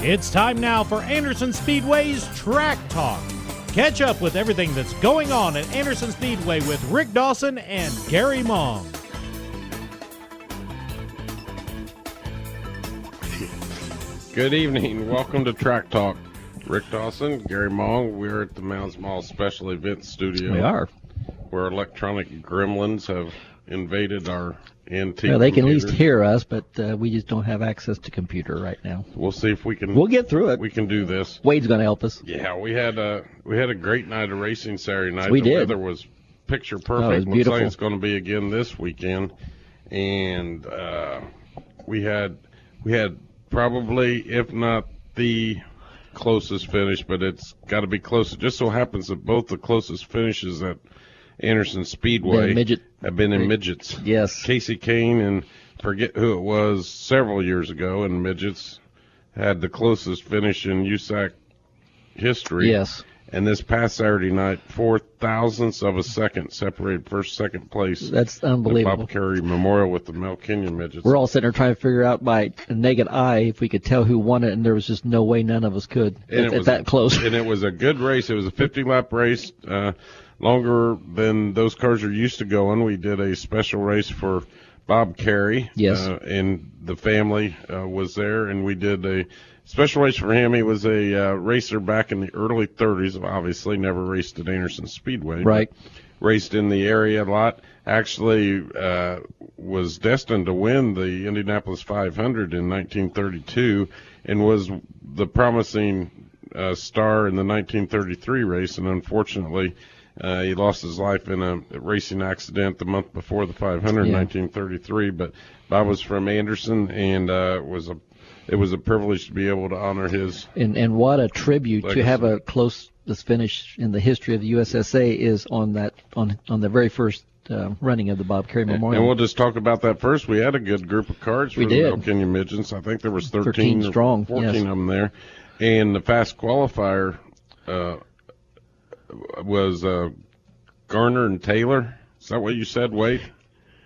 It's time now for Anderson Speedway's Track Talk. Catch up with everything that's going on at Anderson Speedway with Rick Dawson and Gary Mong. Good evening. Welcome to Track Talk. Rick Dawson, Gary Mong. We're at the Mounds Mall Special Events Studio. We are. Where electronic gremlins have invaded our antique Well, they can at computers. least hear us, but we just don't have access to computer right now. We'll see if we can. We'll get through it. We can do this. Wade's going to help us. Yeah, we had a great night of racing Saturday night. We the did. weather was picture perfect. Oh, it was Looks beautiful. like it's going to be again this weekend. And we had probably, if not the closest finish, but it's got to be close. It just so happens that both the closest finishes at Anderson Speedway Midget. have been in midgets. Yes. Casey Kane and forget who it was several years ago in midgets had the closest finish in USAC history. Yes. And this past Saturday night, 0.004 of a second separated first, second place. That's The unbelievable. Bob Carey Memorial with the Mel Kenyon midgets. We're all sitting there trying to figure out by a naked eye if we could tell who won it, and there was just no way none of us could at that close. And it was a good race. It was a 50-lap race, longer than those cars are used to going. We did a special race for Bob Carey. Yes. And the family was there, and we did a special race for him. He was a racer back in the early 30s, obviously, never raced at Anderson Speedway. Right. Raced in the area a lot. Actually was destined to win the Indianapolis 500 in 1932 and was the promising star in the 1933 race, and unfortunately he lost his life in a racing accident the month before the 500 in 1933. But Bob was from Anderson, and it was a privilege to be able to honor his. And what a tribute legacy. to have a close finish in the history of the USSA is on the very first running of the Bob Carey Memorial. And we'll just talk about that first. We had a good group of cards for We the did. Mel Kenyon Midgets. I think there was 13 or strong, 14 yes. of them there. And the fast qualifier was Garner and Taylor. Is that what you said, Wade?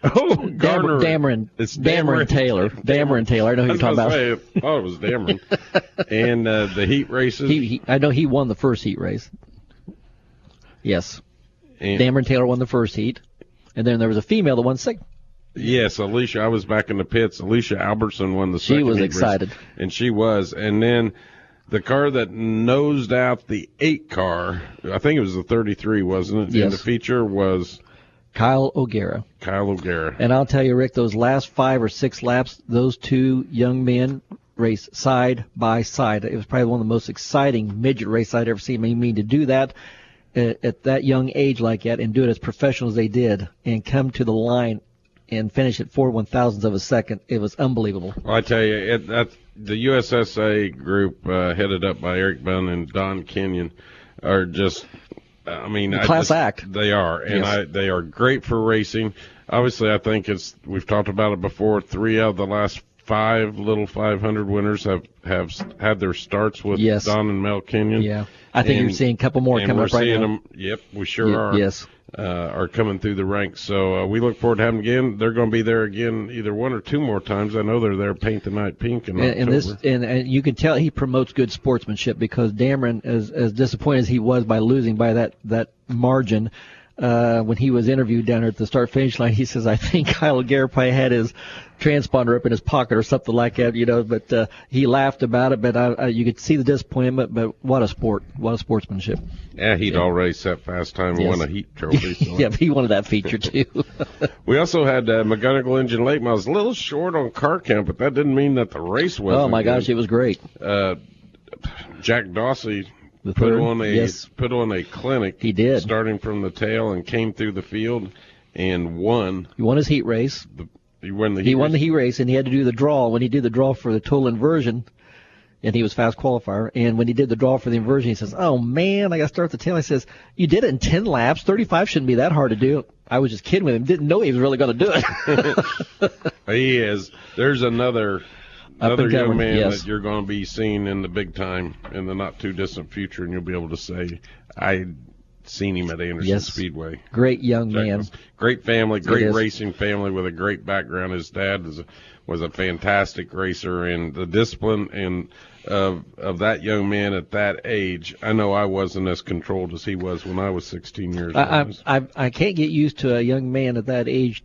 Oh, Garner. Dameron. It's Dameron Taylor. Dameron Taylor. I know who you're talking about. I thought it was Dameron. And the heat races. I know he won the first heat race. Yes. and, Dameron Taylor won the first heat. And then there was a female that won second. Yes, Alicia. I was back in the pits. Alicia Albertson won the second She was heat excited. race, and she was. And then the car that nosed out the 8 car, I think it was the 33, wasn't it? Yes. And the feature was Kyle O'Gara. Kyle O'Gara. And I'll tell you, Rick, those last 5 or 6 laps, those two young men raced side by side. It was probably one of the most exciting midget races I'd ever seen. I mean, to do that at that young age like that and do it as professional as they did and come to the line and finish at 4/1000ths of a second, it was unbelievable. Well, I tell you, the USSA group headed up by Eric Bunn and Don Kenyon are just, I mean, Class act. They are, and Yes. they are great for racing. Obviously, I think we've talked about it before. 3 out of the last 5 little 500 winners have had their starts with Yes. Don and Mel Kenyon. Yeah. I think you're seeing a couple more and coming we're up right seeing now. them. Yep, we sure are. Yes. Are coming through the ranks. So we look forward to having them again. They're going to be there again either 1 or 2 more times. I know they're there. Paint the Night Pink in October. And you can tell he promotes good sportsmanship because Dameron, as disappointed as he was by losing by that margin, when he was interviewed down there at the start-finish line, he says, I think Kyle O'Gara probably had his transponder up in his pocket or something like that, but he laughed about it, but you could see the disappointment, but what a sportsmanship. Yeah, he'd already set fast time and Yes. won a heat trophy. So. Yeah, but he wanted that feature too. We also had McGonigal Engine Lake Miles, a little short on car count, but that didn't mean that the race wasn't Oh my good. gosh, it was great. Jack Dawsey The put third, on yes. a clinic. He did. Starting from the tail and came through the field and won. He won his heat race. He won the heat race, and he had to do the draw. When he did the draw for the total inversion, and he was fast qualifier, and when he did the draw for the inversion, he says, oh, man, I got to start the tail. He says, you did it in 10 laps. 35 shouldn't be that hard to do. I was just kidding with him. Didn't know he was really going to do it. He is. There's another and young coming, man yes. that you're going to be seeing in the big time in the not too distant future, and you'll be able to say, I seen him at Anderson Yes. Speedway. Great young Jack man. was great family, great is. racing family with a great background. His dad was a fantastic racer, and the discipline and of that young man at that age. I know I wasn't as controlled as he was when I was 16 years old. I can't get used to a young man at that age.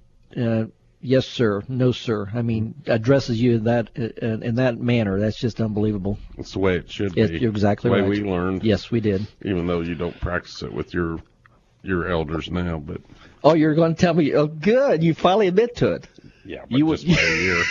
Yes, sir. No, sir. I mean, addresses you in that manner. That's just unbelievable. It's the way it should be. You're exactly the way right. we learned. Yes, we did. Even though you don't practice it with your elders now, but Oh, you're going to tell me? Oh, good. You finally admit to it. yeah, but just by a year.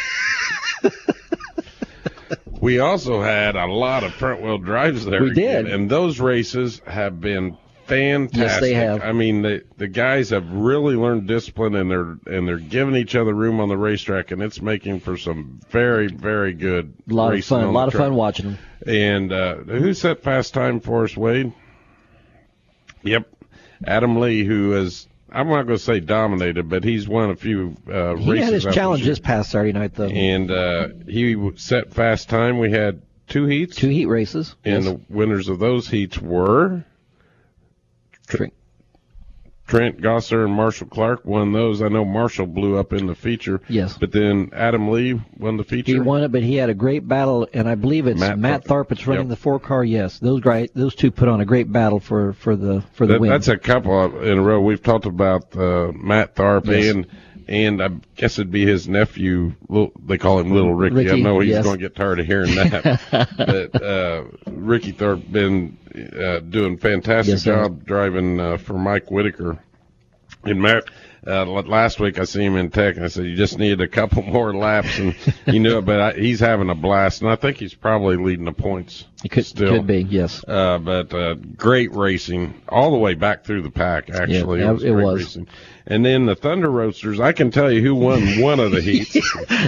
We also had a lot of front wheel drives there. We did. And those races have been fantastic. Yes, they have. I mean, the guys have really learned discipline, and they're giving each other room on the racetrack, and it's making for some very, very good A lot of racing fun. on A lot the of track. fun watching them. And who set fast time for us, Wade? Yep, Adam Lee, who is, I'm not going to say dominated, but he's won a few races. He had his out challenge this year. this past Saturday night, though. And he set fast time. We had 2 heats. 2 heat races. And the winners of those heats were Trent Gosser and Marshall Clark won those. I know Marshall blew up in the feature. Yes. But then Adam Lee won the feature. He won it, but he had a great battle, and I believe it's Matt Tharp that's running the 4-car. Yes, those two put on a great battle for the win. That's a couple in a row. We've talked about Matt Tharp Yes. and I guess it'd be his nephew. They call him Little Ricky. I know he's yes. going to get tired of hearing that. But Ricky Tharp been doing a fantastic job driving for Mike Whitaker. And Matt, last week I see him in Tech, and I said, you just need a couple more laps, and he knew it, but he's having a blast, and I think he's probably leading the points. It could be, yes. But great racing all the way back through the pack, actually. Yeah, it was. Racing. And then the Thunder Roasters, I can tell you who won one of the heats.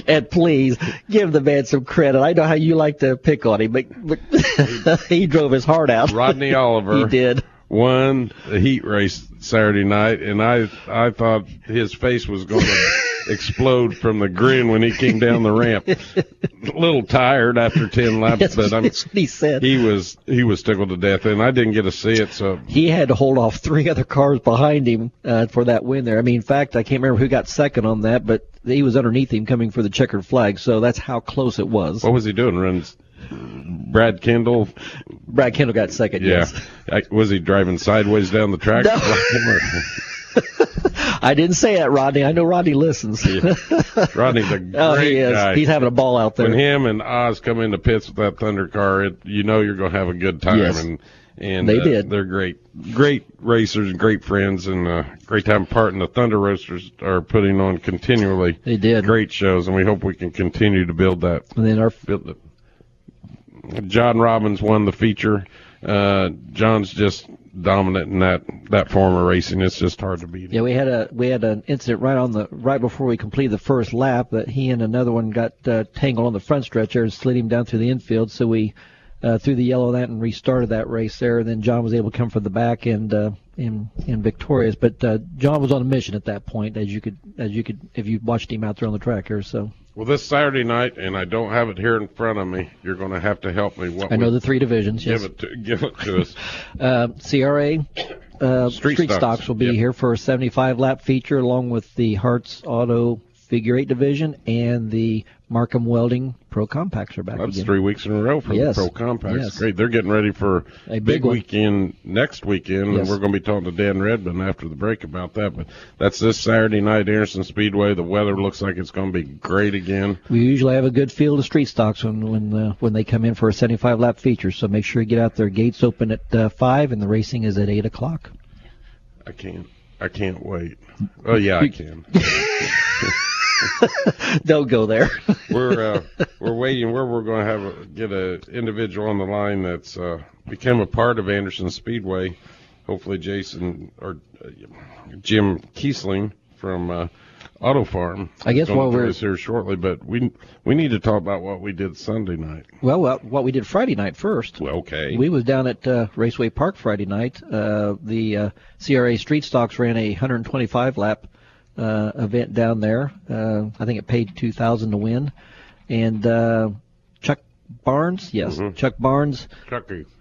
And please, give the man some credit. I know how you like to pick on him, but he drove his heart out. Rodney Oliver. He did. Won the heat race Saturday night, and I thought his face was going to explode from the grin when he came down the ramp. A little tired after 10 laps, but that's what he said. He was tickled to death, and I didn't get to see it. So he had to hold off 3 other cars behind him for that win there. I mean, in fact, I can't remember who got second on that, but he was underneath him coming for the checkered flag, so that's how close it was. What was he doing? Running Brad Kendall? Brad Kendall got second, yeah. Yes. Was he driving sideways down the track? No. I didn't say that, Rodney. I know Rodney listens. Yeah. Rodney's a great he is. guy. He's having a ball out there. When him and Oz come into pits with that Thunder car, you know you're going to have a good time. Yes. And they did. They're great racers and great friends, and great time apart. And the Thunder Roasters are putting on continually. They did. Great shows, and we hope we can continue to build that. And then John Robbins won the feature. John's just dominant in that form of racing. It's just hard to beat. Yeah, we had an incident right before we completed the first lap that he and another one got tangled on the front stretch there and slid him down through the infield. So we threw the yellow on that and restarted that race there. And then John was able to come from the back and victorious. But John was on a mission at that point, as you could if you watched him out there on the track here. So. Well, this Saturday night, and I don't have it here in front of me, you're going to have to help me. I know the 3 divisions, yes. Give it to us. CRA Street Stocks will be here for a 75-lap feature, along with the Hartz Auto Figure 8 division and the Markham Welding Pro Compacts are back again. That's 3 weeks in a row for the Pro Compacts. Yes. Great. They're getting ready for a big weekend next weekend, yes. And we're going to be talking to Dan Redmond after the break about that. But that's this Saturday night, Anderson Speedway. The weather looks like it's going to be great again. We usually have a good field of Street Stocks when they come in for a 75-lap feature, so make sure you get out there. Gates open at 5, and the racing is at 8 o'clock. I can't wait. Oh, yeah, I can. Don't go there. We're waiting. We're going to get an individual on the line that's become a part of Anderson Speedway. Hopefully, Jason or Jim Kiesling from Autofarm. I guess while we're here shortly, but we need to talk about what we did Sunday night. Well, what we did Friday night first. Well, okay. We was down at Raceway Park Friday night. The CRA Street Stocks ran a 125-lap event down there. I think it paid $2,000 to win. And Chuck Barnes, yes, Mm-hmm. Chuck Barnes.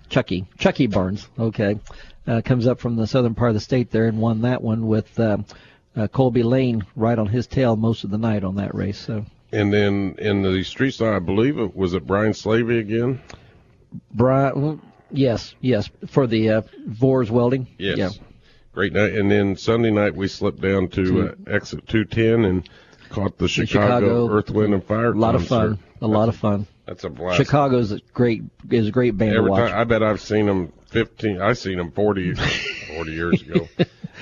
Chucky Barnes, okay. comes up from the southern part of the state there and won that one with Colby Lane right on his tail most of the night on that race. So. And then in the street stock, I believe it Brian Slavey again? Brian, yes, for the Vors Welding. Yes. Yeah. Great night. And then Sunday night we slipped down to exit 210 and caught the Chicago Earth, Wind, and Fire concert. A lot of fun. That's a blast. Chicago's a great band to watch. I bet I've seen them 40 years ago.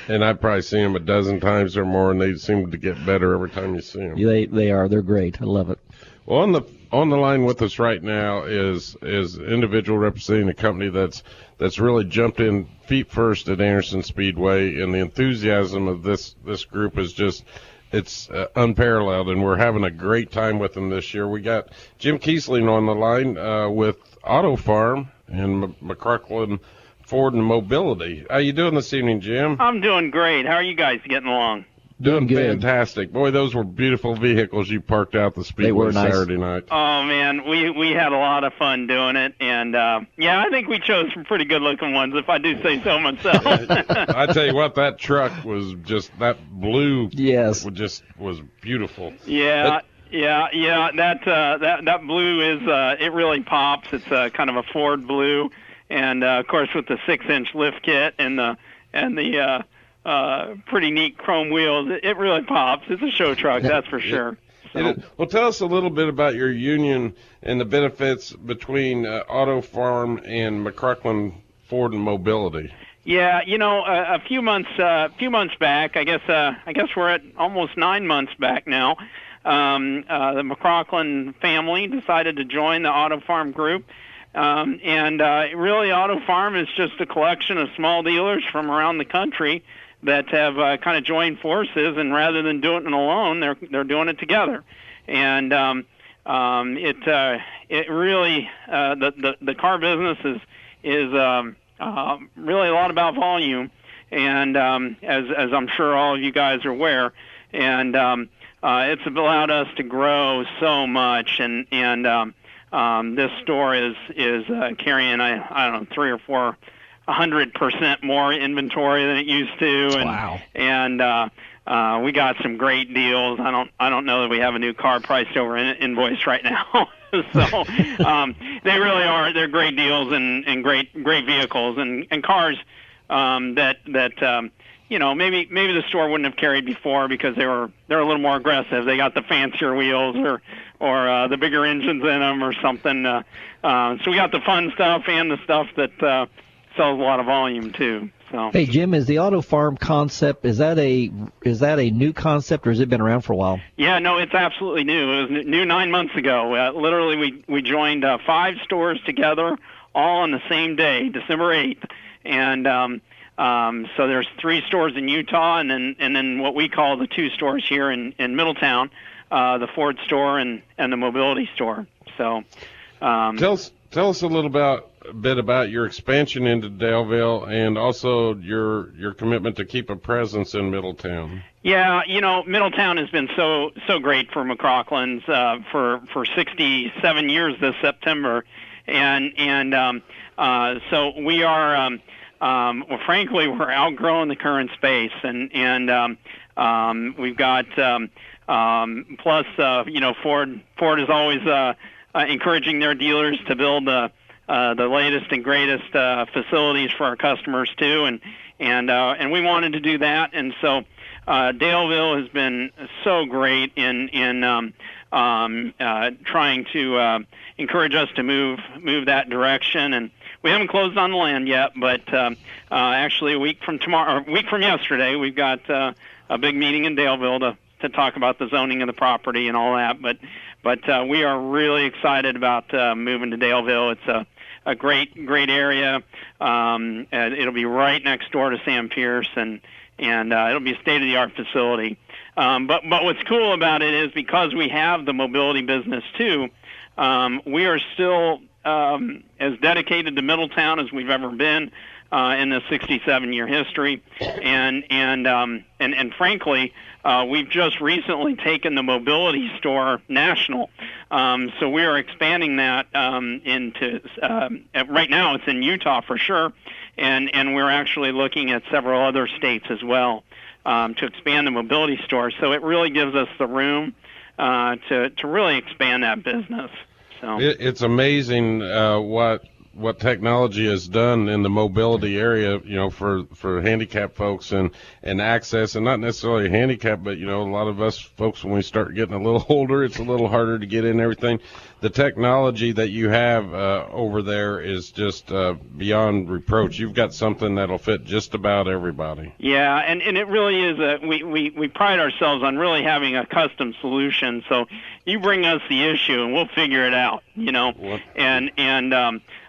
And I've probably seen them a dozen times or more, and they seem to get better every time you see them. They're great. I love it. Well, on the line with us right now is an individual representing a company that's really jumped in feet first at Anderson Speedway, and the enthusiasm of this group is just unparalleled, and we're having a great time with them this year. We got Jim Kiesling on the line with Autofarm and McCrocklin Ford and Mobility. How you doing this evening, Jim? I'm doing great. How are you guys getting along? Doing good. Fantastic. Boy, those were beautiful vehicles you parked out the Speedway. They were nice. Saturday night. Oh, man, we had a lot of fun doing it, and, I think we chose some pretty good-looking ones, if I do say so myself. I tell you what, that truck was just, that blue was beautiful. Yeah. That blue is, it really pops. It's kind of a Ford blue. And, of course, with the 6-inch lift kit and the pretty neat chrome wheels, it really pops. It's a show truck, that's for sure. So. Well, tell us a little bit about your union and the benefits between Autofarm and McCrocklin Ford and Mobility. Yeah, a few months back, I guess we're at almost 9 months back now. The McCrocklin family decided to join the Autofarm group. Really, Autofarm is just a collection of small dealers from around the country that have kind of joined forces, and rather than doing it alone, they're doing it together. And it really the car business is really a lot about volume, and as I'm sure all of you guys are aware, and it's allowed us to grow so much, and this store is carrying I don't know 300 or 400% more inventory than it used to, and wow. And we got some great deals. I don't know that we have a new car priced over invoice right now. So they really are. They're great deals and great vehicles and cars that maybe the store wouldn't have carried before because they're a little more aggressive. They got the fancier wheels or the bigger engines in them or something. So we got the fun stuff and the stuff that sells a lot of volume too. So. Hey Jim, is the Autofarm concept is that a new concept or has it been around for a while? Yeah, no, it's absolutely new. It was new 9 months ago. Literally, we joined 5 stores together all on the same day, December 8th, and so there's 3 stores in Utah, and then what we call the 2 stores here in Middletown, the Ford store and the Mobility store. So tell us a little bit about your expansion into Daleville and also your commitment to keep a presence in Middletown. Yeah, Middletown has been so great for McCrocklin's for 67 years this September, and so we are. Well, frankly, we're outgrowing the current space, and we've got plus Ford is always encouraging their dealers to build the latest and greatest facilities for our customers too, and we wanted to do that, and so Daleville has been so great in trying to encourage us to move that direction, and we haven't closed on the land yet, but actually a week from yesterday, we've got a big meeting in Daleville to talk about the zoning of the property and all that, but we are really excited about moving to Daleville. It's a great area. It'll be right next door to Sam Pierce, and it'll be a state-of-the-art facility. But what's cool about it is because we have the mobility business too, we are still as dedicated to Middletown as we've ever been in the 67-year history, and frankly, we've just recently taken the mobility store national. So we are expanding that into, right now it's in Utah for sure, and we're actually looking at several other states as well to expand the mobility store. So it really gives us the room to really expand that business. So it's amazing what technology has done in the mobility area, for handicapped folks and access, and not necessarily handicapped, but, a lot of us folks, when we start getting a little older, it's a little harder to get in everything. The technology that you have over there is just beyond reproach. You've got something that'll fit just about everybody. Yeah, and it really is we pride ourselves on really having a custom solution. So you bring us the issue and we'll figure it out,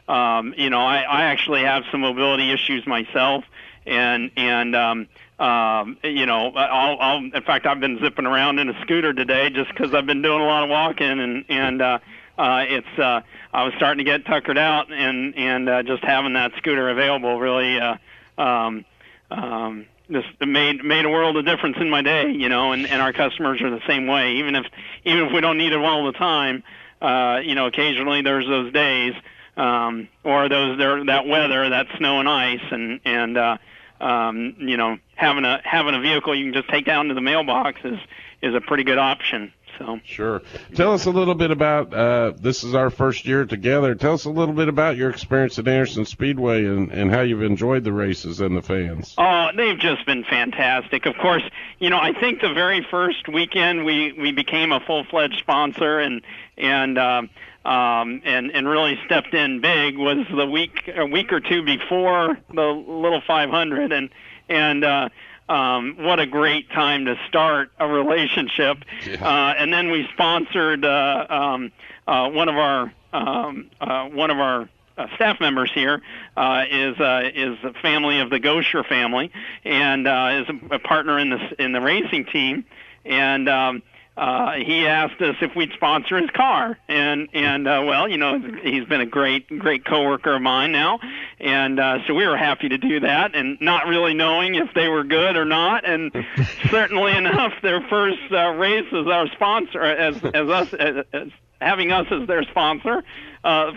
I actually have some mobility issues myself, and in fact, I've been zipping around in a scooter today just because I've been doing a lot of walking, and I was starting to get tuckered out, and just having that scooter available really just made a world of difference in my day, and our customers are the same way. Even if we don't need it all the time, occasionally there's those days. Or that weather, that snow and ice, and having a vehicle you can just take down to the mailbox is a pretty good option. So sure. Tell us a little bit about this is our first year together. Tell us a little bit about your experience at Anderson Speedway and how you've enjoyed the races and the fans. Oh, they've just been fantastic. Of course, I think the very first weekend we became a full-fledged sponsor and really stepped in big was a week or two before the little 500, and what a great time to start a relationship. Yeah. And then we sponsored one of our staff members here is a family of the Gosher family, and is a partner in the racing team, and he asked us if we'd sponsor his car, and he's been a great coworker of mine now, and so we were happy to do that, and not really knowing if they were good or not, and certainly enough, their first race as our sponsor, as having us as their sponsor.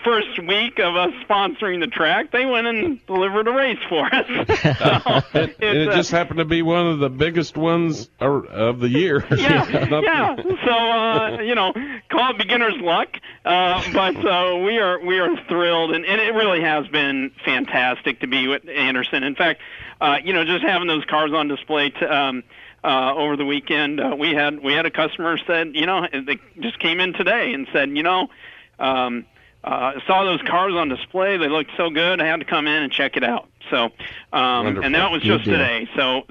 First week of us sponsoring the track, they went and delivered a race for us. So it just happened to be one of the biggest ones of the year. Yeah. So call it beginner's luck, but we are thrilled, and it really has been fantastic to be with Anderson. In fact, just having those cars on display over the weekend, we had a customer said, they just came in today and said, saw those cars on display. They looked so good. I had to come in and check it out. So, and that was just today. So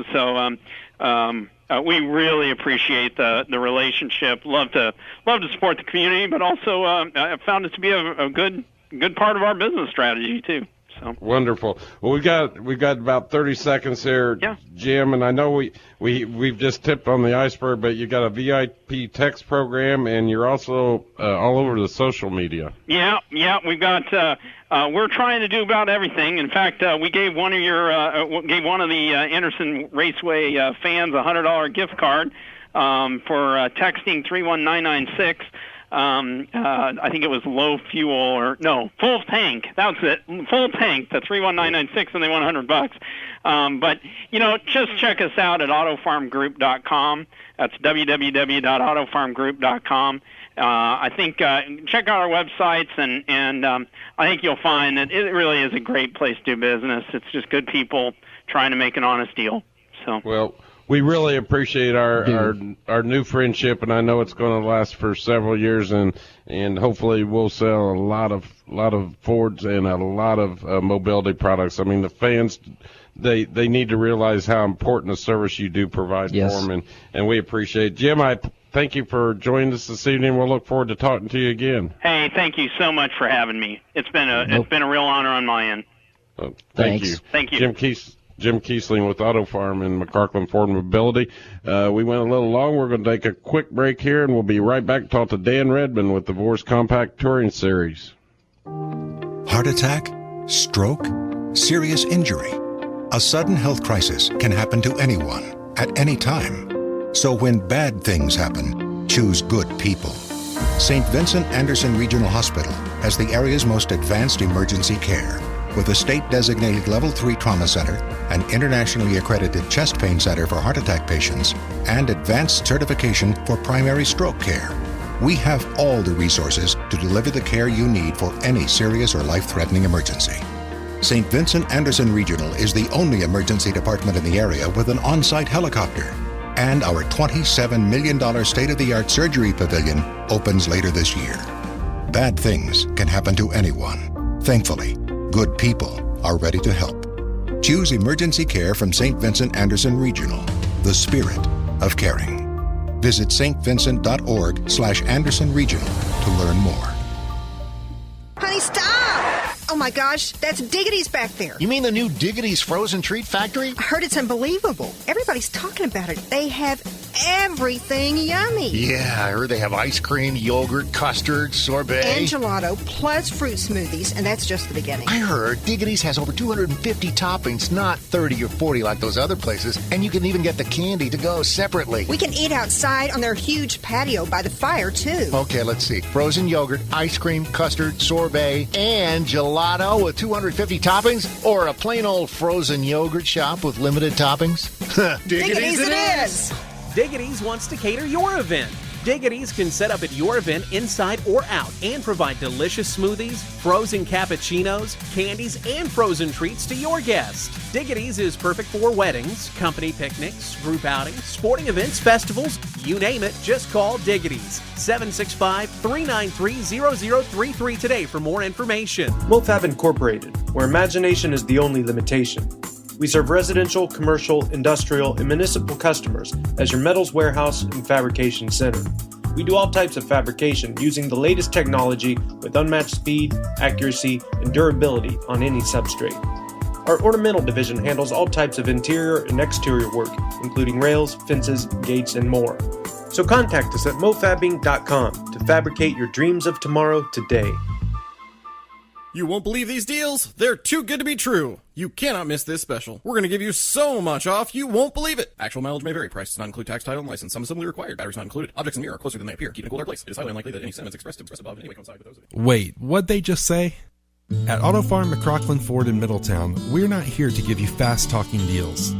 we really appreciate the relationship. Love to support the community, but also I found it to be a good part of our business strategy too. So. Wonderful. Well, we've got about 30 seconds here, yeah. Jim, and I know we've just tipped on the iceberg, but you've got a VIP text program, and you're also all over the social media. Yeah, we've got. We're trying to do about everything. In fact, we gave one of the Anderson Raceway fans a $100 gift card for texting 31996. I think it was low fuel full tank. That's it. Full tank to 31996, and they won $100. But just check us out at autofarmgroup.com. That's www.autofarmgroup.com. I think check out our websites, and I think you'll find that it really is a great place to do business. It's just good people trying to make an honest deal. So well. We really appreciate our new friendship, and I know it's going to last for several years, and hopefully we'll sell a lot of Fords and a lot of mobility products. I mean, the fans, they need to realize how important a service you do provide for them, and we appreciate it. Jim, I thank you for joining us this evening. We'll look forward to talking to you again. Hey, thank you so much for having me. It's been a real honor on my end. Thank you. Thank you. Jim Kiesling with Autofarm and McCarkland Ford Mobility. We went a little long. We're going to take a quick break here, and we'll be right back to talk to Dan Redmond with the Vorse Compact Touring Series. Heart attack, stroke, serious injury. A sudden health crisis can happen to anyone at any time. So when bad things happen, choose good people. St. Vincent Anderson Regional Hospital has the area's most advanced emergency care, with a state-designated Level 3 trauma center, an internationally accredited chest pain center for heart attack patients, and advanced certification for primary stroke care. We have all the resources to deliver the care you need for any serious or life-threatening emergency. St. Vincent Anderson Regional is the only emergency department in the area with an on-site helicopter. And our $27 million state-of-the-art surgery pavilion opens later this year. Bad things can happen to anyone. Thankfully, good people are ready to help. Choose emergency care from St. Vincent Anderson Regional, the spirit of caring. Visit stvincent.org/Anderson Regional to learn more. Honey, stop! Oh my gosh, that's Diggity's back there. You mean the new Diggity's Frozen Treat Factory? I heard it's unbelievable. Everybody's talking about it. They have everything yummy. Yeah, I heard they have ice cream, yogurt, custard, sorbet. And gelato, plus fruit smoothies, and that's just the beginning. I heard Diggity's has over 250 toppings, not 30 or 40 like those other places, and you can even get the candy to go separately. We can eat outside on their huge patio by the fire, too. Okay, let's see. Frozen yogurt, ice cream, custard, sorbet, and gelato with 250 toppings, or a plain old frozen yogurt shop with limited toppings? Diggity's it is! Diggity's wants to cater your event. Diggity's can set up at your event inside or out and provide delicious smoothies, frozen cappuccinos, candies, and frozen treats to your guests. Diggity's is perfect for weddings, company picnics, group outings, sporting events, festivals, you name it, just call Diggity's. 765-393-0033 today for more information. MoFab Incorporated, where imagination is the only limitation. We serve residential, commercial, industrial, and municipal customers as your metals warehouse and fabrication center. We do all types of fabrication using the latest technology with unmatched speed, accuracy, and durability on any substrate. Our ornamental division handles all types of interior and exterior work, including rails, fences, gates, and more. So contact us at mofabbing.com to fabricate your dreams of tomorrow today. You won't believe these deals? They're too good to be true. You cannot miss this special. We're going to give you so much off, you won't believe it. Actual mileage may vary. Price does not include tax, title, and license. Some assembly required. Batteries not included. Objects in the mirror are closer than they appear. Keep in a cooler place. It is highly unlikely that any sentiments expressed above in any way coincide with those of it. Wait, what'd they just say? At Autofarm McCrocklin Ford in Middletown, we're not here to give you fast-talking deals.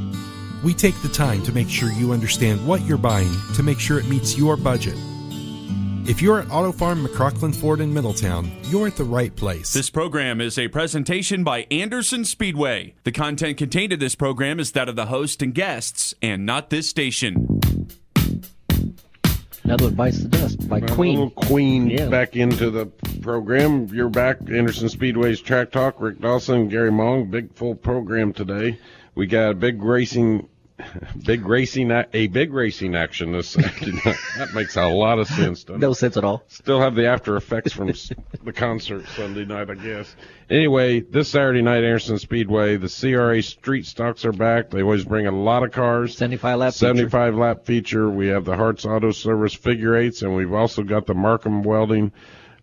We take the time to make sure you understand what you're buying to make sure it meets your budget. If you're at Autofarm McCrocklin Ford in Middletown, you're at the right place. This program is a presentation by Anderson Speedway. The content contained in this program is that of the host and guests, and not this station. Another one bites the dust by Queen. A little Queen back into the program. You're back. Anderson Speedway's Track Talk. Rick Dawson, Gary Mong. Big full program today. We got a big racing action this Saturday night. That makes a lot of sense. No sense at all. Still have the after effects from the concert Sunday night, I guess. Anyway, this Saturday night, Anderson Speedway, the CRA Street Stocks are back. They always bring a lot of cars. 75 lap feature. We have the Hart's Auto Service figure eights, and we've also got the Markham Welding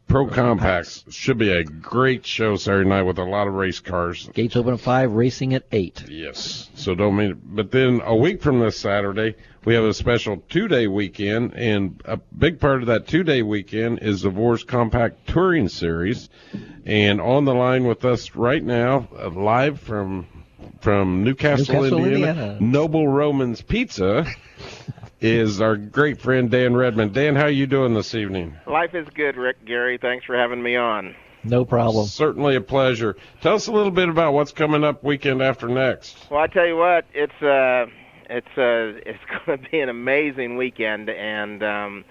Pro Compacts. Should be a great show Saturday night with a lot of race cars. Gates open at 5, racing at 8. Yes. So don't mean it. But then a week from this Saturday, we have a special 2-day weekend, and a big part of that 2-day weekend is the Vors Compact Touring Series. And on the line with us right now, live from Newcastle, Indiana, Noble Roman's Pizza, is our great friend Dan Redmond. Dan, how are you doing this evening? Life is good, Rick, Gary. Thanks for having me on. No problem. Certainly a pleasure. Tell us a little bit about what's coming up weekend after next. Well, I tell you what, it's going to be an amazing weekend, and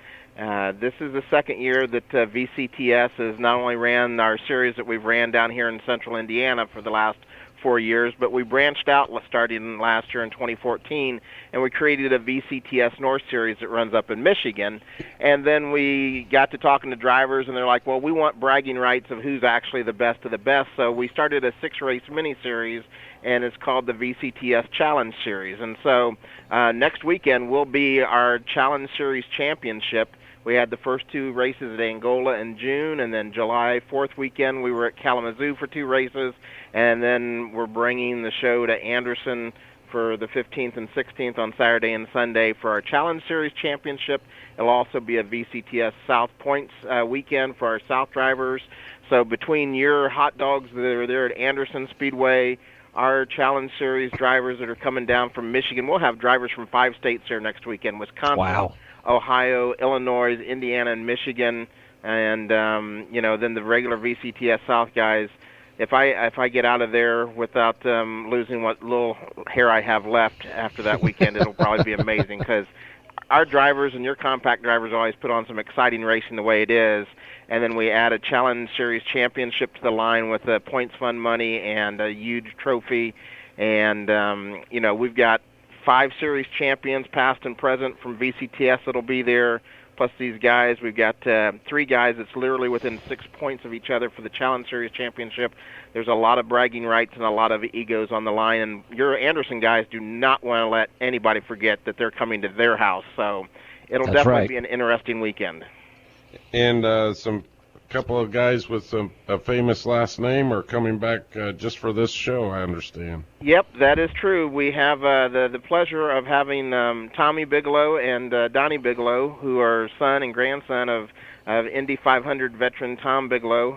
this is the second year that VCTS has not only ran our series that we've ran down here in central Indiana for the last 4 years, but we branched out starting last year in 2014, and we created a VCTS North Series that runs up in Michigan. And then we got to talking to drivers, and they're like, well, we want bragging rights of who's actually the best of the best. So we started a 6-race mini-series, and it's called the VCTS Challenge Series. And so next weekend will be our Challenge Series Championship. We had the first 2 races at Angola in June, and then July 4th weekend we were at Kalamazoo for 2 races, and then we're bringing the show to Anderson for the 15th and 16th on Saturday and Sunday for our Challenge Series Championship. It'll also be a VCTS South Points weekend for our South drivers. So between your hot dogs that are there at Anderson Speedway, our Challenge Series drivers that are coming down from Michigan, we'll have drivers from 5 states there next weekend: Wisconsin, Ohio, Illinois, Indiana, and Michigan. And then the regular VCTS South guys. If I get out of there without losing what little hair I have left after that weekend, it'll probably be amazing, because our drivers and your compact drivers always put on some exciting racing the way it is. And then we add a Challenge Series Championship to the line with points fund money and a huge trophy. And, we've got 5 series champions, past and present, from VCTS that'll be there. Plus these guys, we've got 3 guys that's literally within 6 points of each other for the Challenge Series Championship. There's a lot of bragging rights and a lot of egos on the line, and your Anderson guys do not want to let anybody forget that they're coming to their house. So it'll definitely be an interesting weekend. And some couple of guys with a famous last name are coming back just for this show, I understand. Yep, that is true. We have the pleasure of having Tommy Bigelow and Donnie Bigelow, who are son and grandson of Indy 500 veteran Tom Bigelow,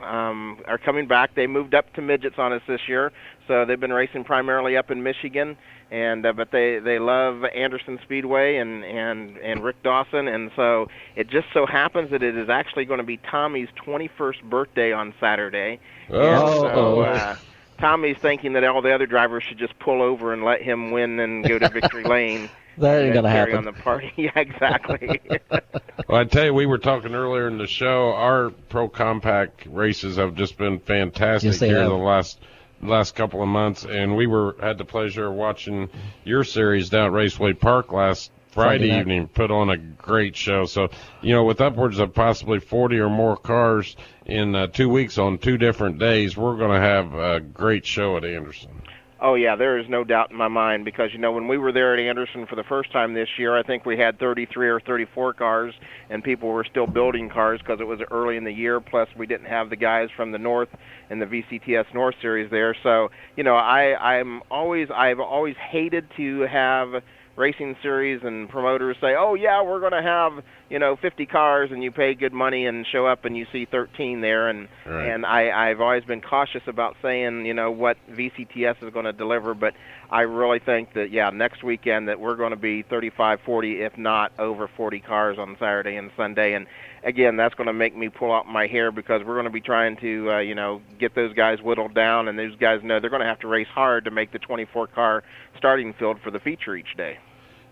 are coming back. They moved up to Midgets on us this year, so they've been racing primarily up in Michigan. And but they love Anderson Speedway and Rick Dawson, and so it just so happens that it is actually going to be Tommy's 21st birthday on Saturday. So Tommy's thinking that all the other drivers should just pull over and let him win and go to victory lane. That ain't gonna happen. On the party. Yeah, exactly. Well, I tell you, we were talking earlier in the show. Our Pro Compact races have just been fantastic here in the last couple of months, and we had the pleasure of watching your series down at Raceway Park last Friday evening. Put on a great show. So, with upwards of possibly 40 or more cars in 2 weeks on 2 different days, we're going to have a great show at Anderson. Oh, yeah, there is no doubt in my mind, because, when we were there at Anderson for the first time this year, I think we had 33 or 34 cars, and people were still building cars because it was early in the year, plus we didn't have the guys from the North and the VCTS North Series there. So, I've always hated to have racing series and promoters say, oh, yeah, we're going to have, 50 cars, and you pay good money and show up and you see 13 there. And I've always been cautious about saying, what VCTS is going to deliver. But I really think that, next weekend that we're going to be 35, 40, if not over 40 cars on Saturday and Sunday. And, again, that's going to make me pull out my hair, because we're going to be trying to, get those guys whittled down. And those guys know they're going to have to race hard to make the 24-car starting field for the feature each day.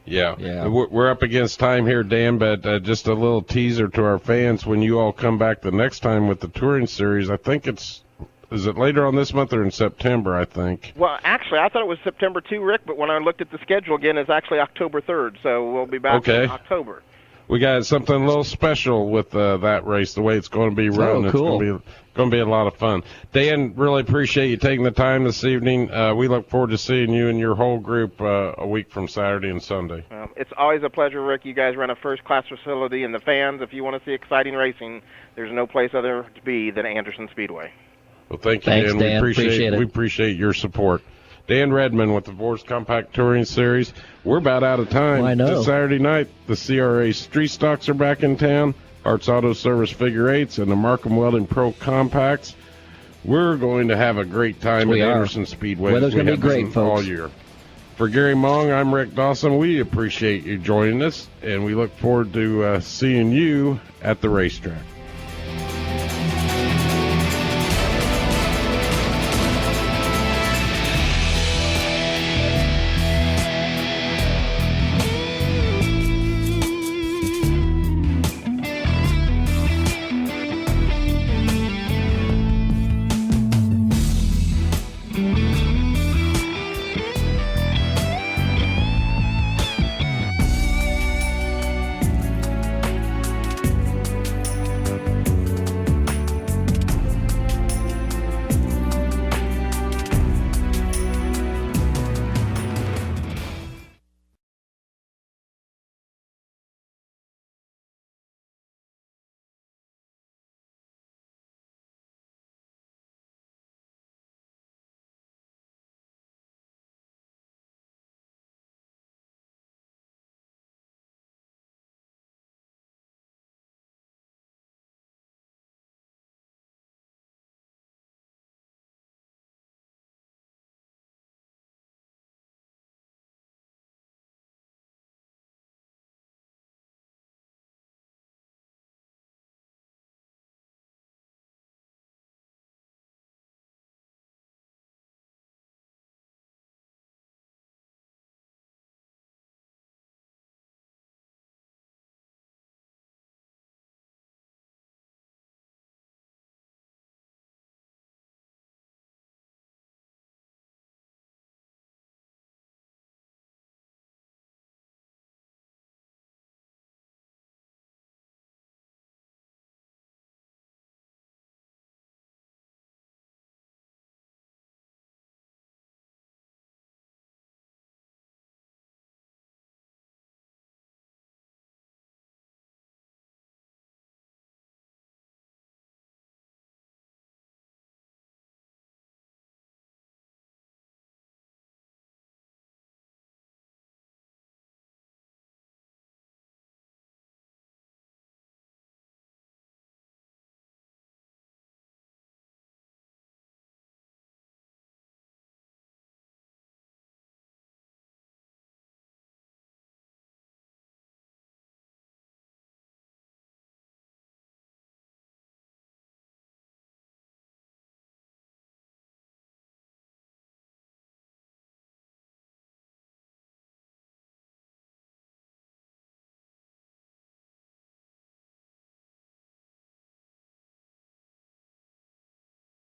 Yeah. We're up against time here, Dan, but just a little teaser to our fans. When you all come back the next time with the touring series, I think is it later on this month or in September, I think? Well, actually, I thought it was September 2, Rick, but when I looked at the schedule again, it's actually October 3rd, so we'll be back in October. We got something a little special with that race, the way it's going to be run. Oh, cool. It's going to be a lot of fun. Dan, really appreciate you taking the time this evening. We look forward to seeing you and your whole group a week from Saturday and Sunday. It's always a pleasure, Rick. You guys run a first-class facility, and the fans, if you want to see exciting racing, there's no place other to be than Anderson Speedway. Well, thank you, Thanks, Dan. Dan. Appreciate it. We appreciate your support. Dan Redmond with the Vorst Compact Touring Series. We're about out of time. I know. This Saturday night, the CRA Street Stocks are back in town, Arts Auto Service Figure 8s, and the Markham Welding Pro Compacts. We're going to have a great time at Anderson Speedway. Weather's going to be great, folks. All year. For Gary Mong, I'm Rick Dawson. We appreciate you joining us, and we look forward to seeing you at the racetrack.